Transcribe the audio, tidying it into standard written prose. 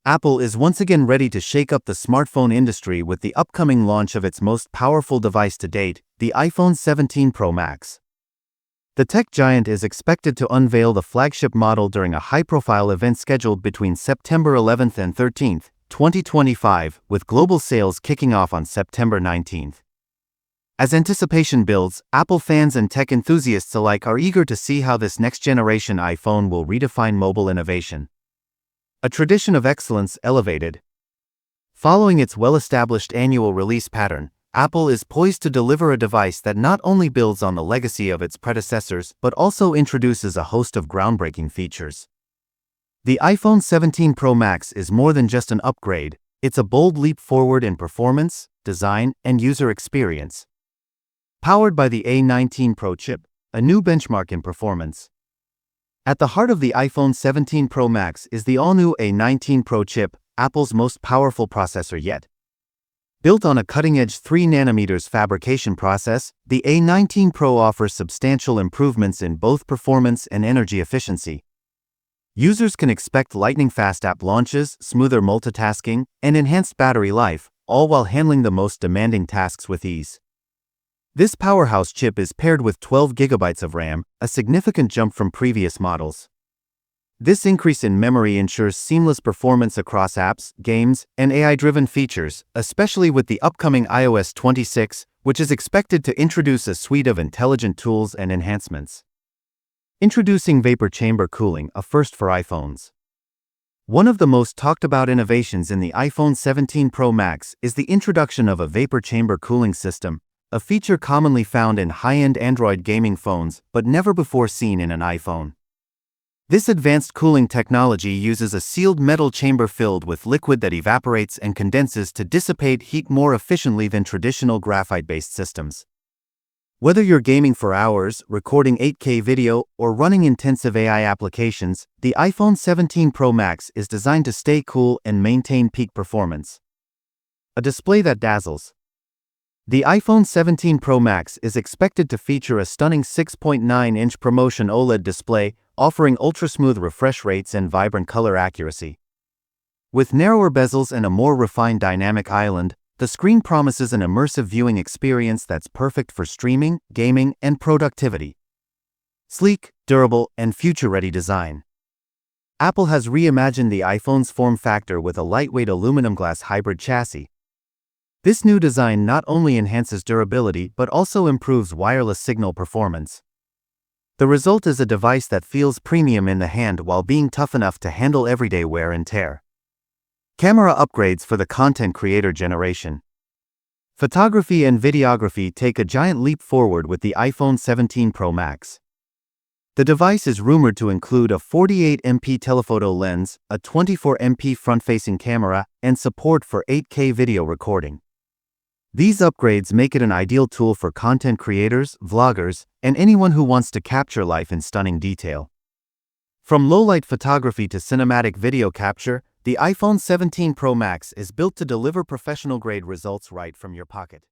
Apple is once again ready to shake up the smartphone industry with the upcoming launch of its most powerful device to date, the iPhone 17 Pro Max. The tech giant is expected to unveil the flagship model during a high-profile event scheduled between September 11th and 13th, 2025, with global sales kicking off on September 19th. As anticipation builds, Apple fans and tech enthusiasts alike are eager to see how this next-generation iPhone will redefine mobile innovation. A tradition of excellence elevated. Following its well-established annual release pattern, Apple is poised to deliver a device that not only builds on the legacy of its predecessors but also introduces a host of groundbreaking features. The iPhone 17 Pro Max is more than just an upgrade, it's a bold leap forward in performance, design, and user experience. Powered by the A19 Pro chip, a new benchmark in performance. At the heart of the iPhone 17 Pro Max is the all-new A19 Pro chip, Apple's most powerful processor yet. Built on a cutting-edge 3nm fabrication process, the A19 Pro offers substantial improvements in both performance and energy efficiency. Users can expect lightning-fast app launches, smoother multitasking, and enhanced battery life, all while handling the most demanding tasks with ease. This powerhouse chip is paired with 12 GB of RAM, a significant jump from previous models. This increase in memory ensures seamless performance across apps, games, and AI-driven features, especially with the upcoming iOS 26, which is expected to introduce a suite of intelligent tools and enhancements. Introducing vapor chamber cooling, a first for iPhones. One of the most talked about innovations in the iPhone 17 Pro Max is the introduction of a vapor chamber cooling system, a feature commonly found in high-end Android gaming phones but never before seen in an iPhone. This advanced cooling technology uses a sealed metal chamber filled with liquid that evaporates and condenses to dissipate heat more efficiently than traditional graphite-based systems. Whether you're gaming for hours, recording 8K video, or running intensive AI applications, the iPhone 17 Pro Max is designed to stay cool and maintain peak performance. A display that dazzles. The iPhone 17 Pro Max is expected to feature a stunning 6.9-inch ProMotion OLED display, offering ultra-smooth refresh rates and vibrant color accuracy. With narrower bezels and a more refined dynamic island, the screen promises an immersive viewing experience that's perfect for streaming, gaming, and productivity. Sleek, durable, and future-ready design. Apple has reimagined the iPhone's form factor with a lightweight aluminum glass hybrid chassis. This new design not only enhances durability but also improves wireless signal performance. The result is a device that feels premium in the hand while being tough enough to handle everyday wear and tear. Camera upgrades for the content creator generation. Photography and videography take a giant leap forward with the iPhone 17 Pro Max. The device is rumored to include a 48MP telephoto lens, a 24MP front-facing camera, and support for 8K video recording. These upgrades make it an ideal tool for content creators, vloggers, and anyone who wants to capture life in stunning detail. From low-light photography to cinematic video capture, the iPhone 17 Pro Max is built to deliver professional-grade results right from your pocket.